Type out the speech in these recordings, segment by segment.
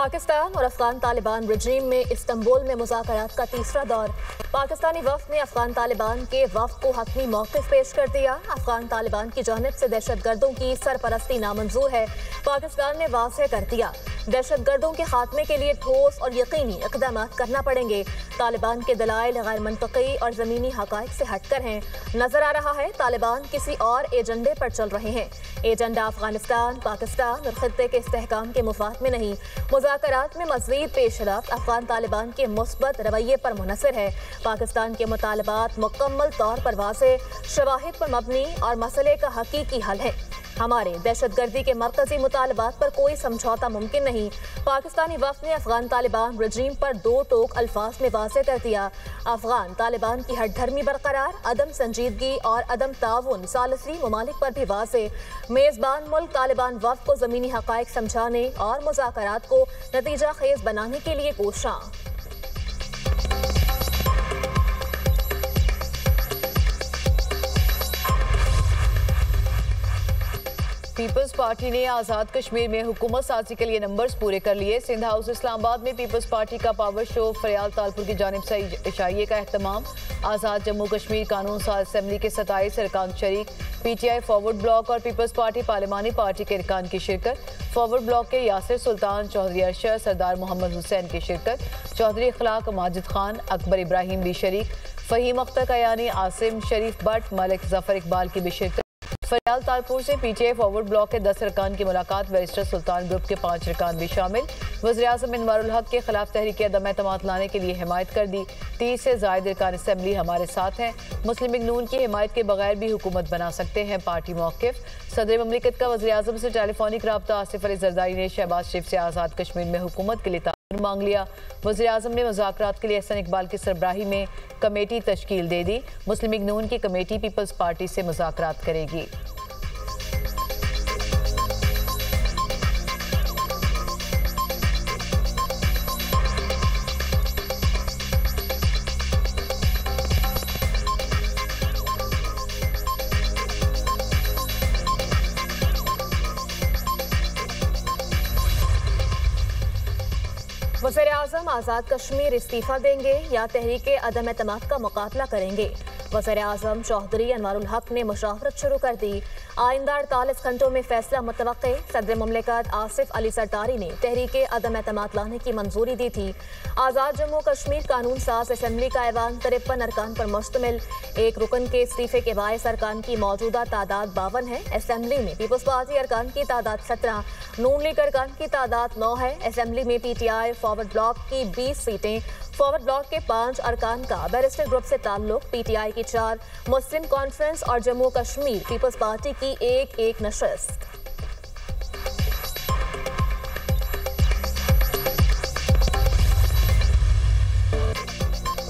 पाकिस्तान और अफगान तालिबान रजीम में इस्तांबुल में मुज़ाकरात का तीसरा दौर। पाकिस्तानी वफ़द ने अफगान तालिबान के वफ़द को हतमी मौक़िफ़ पेश कर दिया। अफगान तालिबान की जानिब से दहशतगर्दों की सरपरस्ती नामंजूर है। पाकिस्तान ने वाज़ेह कर दिया, दहशतगर्दों के खात्मे के लिए ठोस और यकीनी इक़दाम करना पड़ेंगे। तालिबान के दलाइल गैर मंतकी और ज़मीनी हक़ाइक़ से हटकर हैं। नजर आ रहा है तालिबान किसी और एजेंडे पर चल रहे हैं। एजेंडा अफगानिस्तान, पाकिस्तान और खित्ते के इस्तेहकाम के मुफाद में नहीं। मुज़ाकरात में मज़ीद पेशरफ्त अफगान तालिबान के मुस्बत रवैये पर मुनहसर है। पाकिस्तान के मुतालबात मुकम्मल तौर पर वाज़ेह, शवाहिद पर मबनी और मसले का हकीकी हल है। हमारे दहशतगर्दी के मरकजी मुतालबात पर कोई समझौता मुमकिन नहीं। पाकिस्तानी वफ़द ने अफगान तालिबान रजीम पर दो टोक अल्फाज में वाज़ेह कर दिया। अफगान तालिबान की हठधर्मी बरकरार, अदम संजीदगी और अदम ताउन सालिसी ममालिक पर भी वाज़ेह। मेज़बान मुल्क तालिबान वफ़द को ज़मीनी हक़ाइक़ समझाने और मुज़ाकरात को नतीजा खेज़ बनाने के लिए कोशां। पीपल्स पार्टी ने आज़ाद कश्मीर में हुकूमत साजी के लिए नंबर्स पूरे कर लिए। सिंध हाउस इस्लामाबाद में पीपल्स पार्टी का पावर शो, फरियाल तालपुर की जानिब से इशाइये का अहतमाम। आज़ाद जम्मू कश्मीर कानून साज असम्बली के 27 अरकान शरीक। PTI फॉरवर्ड ब्लॉक और पीपल्स पार्टी पार्लिमानी पार्टी के अरकान की शिरकत। फॉरवर्ड ब्लॉक के यासिर सुल्तान, चौधरी अरशद, सरदार मोहम्मद हुसैन की शिरकत। चौधरी इखलाक माजिद खान, अकबर इब्राहिम भी शरीक। फ़हीम अख्तर कयानी, आसिम शरीफ भट्ट, मलिक जफर इकबाल की भी शिरकत। फरियाल तालपुर से PTI फॉरवर्ड ब्लॉक के 10 अरकान की मुलाकात। बैरिस्टर सुल्तान ग्रुप के 5 अरकान भी शामिल। वज़ीर-ए-आज़म अनवारुल हक के खिलाफ तहरीक अदम एतमाद लाने के लिए हिमायत कर दी। 30 से ज़ायद अरकान असम्बली हमारे साथ हैं। मुस्लिम लीग नून की हिमायत के बगैर भी हुकूमत बना सकते हैं पार्टी मौक़िफ़। सदर ममलिकत का वज़ीर-ए-आज़म से टेलीफोनिक रब्ता। आसिफ अली ज़रदारी ने शहबाज शरीफ से आज़ाद कश्मीर में हुकूमत के लिए ताउन मांग लिया। वज़ीर-ए-आज़म ने मुज़ाकरात के लिए हसन इकबाल की सरबराही में कमेटी तश्कील दे दी। मुस्लिम लीग नून की कमेटी पीपल्स पार्टी से मुज़ाकरात करेगी। वज़ीर-ए-आज़म आज़ाद कश्मीर इस्तीफ़ा देंगे या तहरीके अदम एतमाद का मुकाबला करेंगे। वज़ीर-ए-आज़म चौधरी अनवारुल हक ने मुशावरत शुरू कर दी। आइंदा 48 घंटों में फैसला मुतवक्के। सदर ममलिकत आसिफ अली ज़रदारी ने तहरीके अदम एतमाद लाने की मंजूरी दी थी। आज़ाद जम्मू कश्मीर कानून साज असम्बली का ऐवान 53 अरकान पर मुश्तमिल। एक रुकन के इस्तीफ़े के बायस अरकान की मौजूदा तादाद 52 है। असम्बली में पीपल्स पार्टी अरकान की तादाद 17, नून लीग अरकान की तादाद 9 है। असम्बली में PTI फॉरवर्ड ब्लॉक की 20 सीटें, फॉरवर्ड ब्लॉक के 5 अरकान का बैरिस्टर ग्रुप से ताल्लुक। PTI की 4, मुस्लिम कॉन्फ्रेंस और जम्मू कश्मीर पीपल्स पार्टी की एक नशस्त।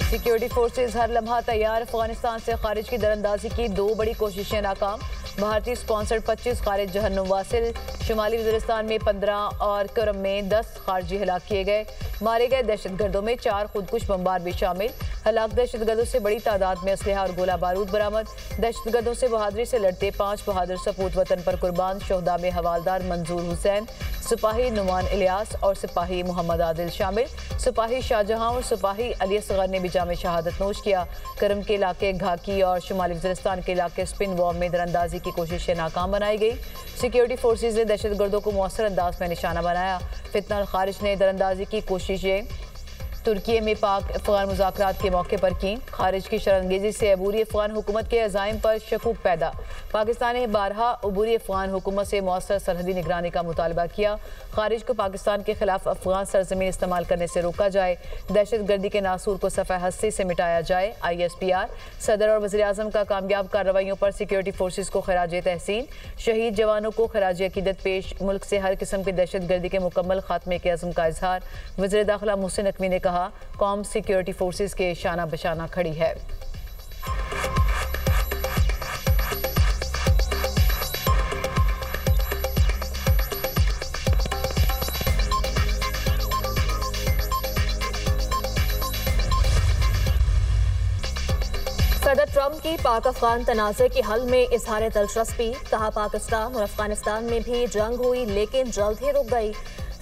सिक्योरिटी फोर्सेज हर लम्हा तैयार। अफगानिस्तान से खारिज की दरअंदाजी की 2 बड़ी कोशिशें नाकाम। भारतीय स्पॉन्सर्ड 25 खारिज जहन्नुम वासिल। शुमाली वज़ीरिस्तान में 15 और करम में 10 खारजी हलाक किए गए। मारे गए दहशतगर्दों में 4 खुदकुश बमबार भी शामिल। हलाक दहशतगर्दों से बड़ी तादाद में असलहा और गोला बारूद बरामद। दहशतगर्दों से बहादुरी से लड़ते 5 बहादुर सपूत वतन पर कुर्बान। शोहदा में हवालदार मंजूर हुसैन, सिपाही नुमान इलियास और सिपाही मोहम्मद आदिल शामिल। सिपाही शाहजहां और सिपाही अली असगर ने भी जामे शहादत नोश किया। करम के इलाके घाकी और शुमाली वज़ीरिस्तान के इलाके स्पिन वॉर्म में दरअंदाजी की कोशिशें नाकाम बनाई गई। सिक्योरिटी फोर्सेज ने दहशतगर्दों को मौसर अंदाज में निशाना बनाया। फितना अल खारिज ने दरअंदाजी की कोशिशें तुर्की में पाक अफगान मुज़ाकरात के मौके पर की। खारिज की शरणगेजी से अबूरी अफगान हुकूमत के अज़ाइम पर शकूक पैदा। पाकिस्तान ने बारहा अबूरी अफगान हुकूमत से मौसर सरहदी निगरानी का मुतालबा किया। खारिज को पाकिस्तान के खिलाफ अफगान सरजमीन इस्तेमाल करने से रोका जाए। दहशतगर्दी के नासूर को सफ़े हस्ती से मिटाया जाए। ISPR सदर और वज़ीर-ए-आज़म का कामयाब कार्रवाइयों पर सिक्योरिटी फोर्सेज को खराज तहसीन। शहीद जवानों को खराज अकीदत पेश। मुल्क से हर किस्म की दहशतगर्दी के मुकम्मल खात्मे के अज़्म का इजहार। वज़ीर दाखिला मोहसिन नकवी ने कहा, कौम सिक्योरिटी फोर्सेज के शाना बशाना खड़ी है। सदर ट्रंप की पाक अफगान तनाज़े के हल में इजहार दिलचस्पी। कहा, पाकिस्तान और अफगानिस्तान में भी जंग हुई लेकिन जल्द ही रुक गई।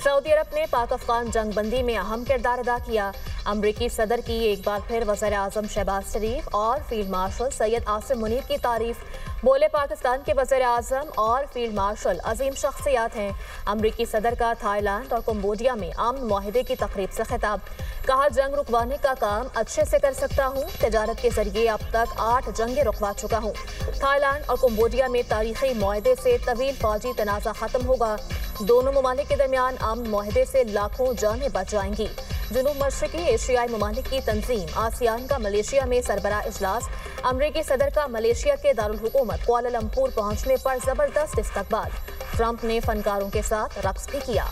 सऊदी अरब ने पाक अफगान जंगबंदी में अहम किरदार अदा किया। अमरीकी सदर की एक बार फिर वज़ीर आज़म शहबाज शरीफ और फील्ड मार्शल सैयद आसिम मुनीर की तारीफ। बोले, पाकिस्तान के वज़ीर आज़म और फील्ड मार्शल अजीम शख्सियात हैं। अमरीकी सदर का थाईलैंड और कंबोडिया में अमन मुआहिदे की तकरीब से खिताब। कहा, जंग रुकवाने का काम अच्छे से कर सकता हूँ। तजारत के जरिए अब तक 8 जंगें रुकवा चुका हूँ। थाईलैंड और कंबोडिया में तारीखी मुआहिदे से तवील फौजी तनाज़ा खत्म होगा। दोनों ममालिक के दरमियान अमन मुआहिदे से लाखों जानें बच जाएंगी। जनूब मशरकी एशियाई ममालिक की तंजीम आसियान का मलेशिया में सरबराह इजलास। अमरीकी सदर का मलेशिया के दारुल हुकूमत कुआलालंपुर पहुंचने पर जबरदस्त इस्तकबाल। ट्रंप ने फनकारों के साथ रक्स भी किया।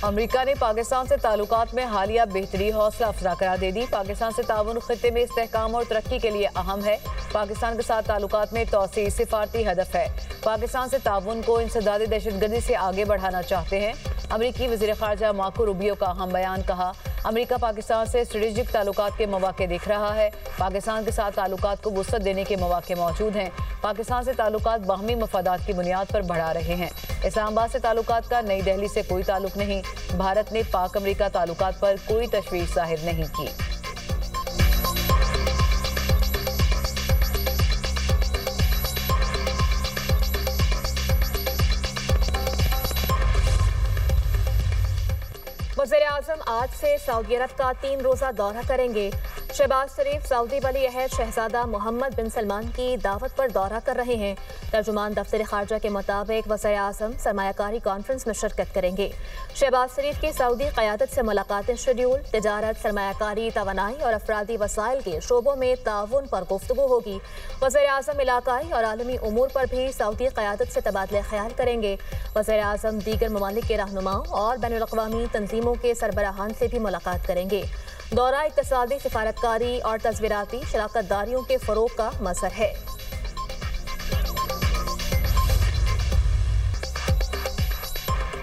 अमेरिका ने पाकिस्तान से ताल्लुकात में हालिया बेहतरी हौसला अफजा करार दे दी। पाकिस्तान से ताउन खित्ते में इस्तेहकाम और तरक्की के लिए अहम है। पाकिस्तान के साथ ताल्लुकात में तौसीई सिफारती हदफ है। पाकिस्तान से ताउन को इंसदादी दहशतगर्दी से आगे बढ़ाना चाहते हैं। अमरीकी वज़ीर ख़ारजा मार्को रूबियो का अहम बयान। कहा, अमरीका पाकिस्तान से स्ट्रेटेजिक ताल्लुकात के मौके देख रहा है। पाकिस्तान के साथ ताल्लुकात को वुसअत देने के मौके मौजूद हैं। पाकिस्तान से ताल्लुकात बाहमी मफादात की बुनियाद पर बढ़ा रहे हैं। इस्लामाबाद से ताल्लुकात का नई दिल्ली से कोई ताल्लुक नहीं। भारत ने पाक अमरीका ताल्लुकात पर कोई तशवीश जाहिर नहीं की। वज़ीर आज़म आज से सऊदी अरब का 3 रोज़ा दौरा करेंगे। शहबाज शरीफ सऊदी वली अहद शहजादा मोहम्मद बिन सलमान की दावत पर दौरा कर रहे हैं। तर्जुमान दफ्तर खारजा के मुताबिक वज़ीर आज़म सरमायाकारी कॉन्फ्रेंस में शिरकत करेंगे। शहबाज शरीफ की सऊदी क़यादत से मुलाकातें शेड्यूल। तिजारत, सरमायाकारी, तवानाई और अफरादी वसाइल के शोबों में ताउन पर गुफ्तगू होगी। वज़ीर आज़म इलाकाई और आलमी उमूर पर भी सऊदी क़यादत से तबादला ख्याल करेंगे। वज़ीर आज़म दीगर ममालिक के रहनुमाओं और बैनुल अक़वामी तंजीमों के सरबराहान से भी मुलाकात करेंगे। दौरा इक़्तिसादी, सिफारतकारी और तस्वीराती शराकतदारियों के फ़रोग़ का मसर है।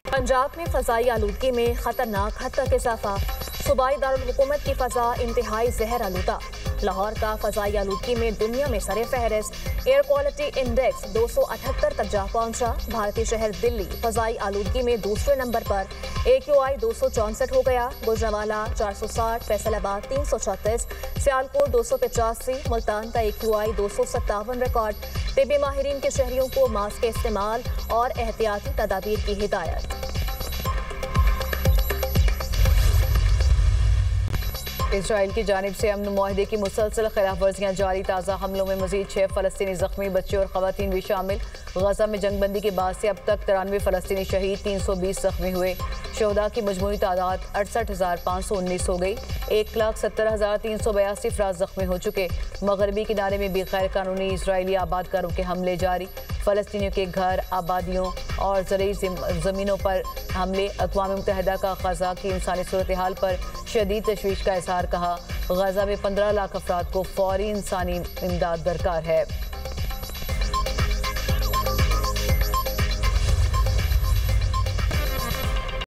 पंजाब में फ़ज़ाई आलूदगी में खतरनाक हद तक इजाफा। सूबाई दारुल हुकूमत की फ़ज़ा इंतहाई जहर आलूदा। लाहौर का फ़ज़ाई आलूदगी में दुनिया में सरे फहरिस्त। एयर क्वालिटी इंडेक्स 278 तक जा पहुंचा। भारतीय शहर दिल्ली फ़ज़ाई आलूदगी में दूसरे नंबर पर। AQI 264 हो गया। गुजरावाला 460, फैसलाबाद 336, सियालकोट 285, मुल्तान का AQI 257 रिकॉर्ड। तिब्बी माहिरीन के शहरियों को मास्क के इस्तेमाल और एहतियाती तदाबीर की हिदायत। इसराइल की जानिब से अमन मुआहिदे की मुसलसल खिलाफ वर्जियाँ जारी। ताज़ा हमलों में मजीद 6 फ़लस्तीनी ज़ख्मी, बच्चे और ख़वातीन भी शामिल। गजा में जंगबंदी के बाद से अब तक 93 फ़लस्तीनी शहीद, 320 ज़ख्मी हुए। शहदा की मजमूई तादाद 68,519 हो गई। 1,70,382 अफराद ज़ख्मी हो चुके। मगरबी किनारे में भी गैर कानूनी इसराइली आबादकारों के हमले जारी। फ़लस्तीनियों के घर, आबादियों और ज़रूरी ज़मीनों पर हमले। अक़वाम मुत्तहिदा का गजा की इंसानी सूरत हाल पर शदीद तशवीश का इज़हार। कहा, गजा में 15 लाख अफराद को फौरी इंसानी इमदाद दरकार है।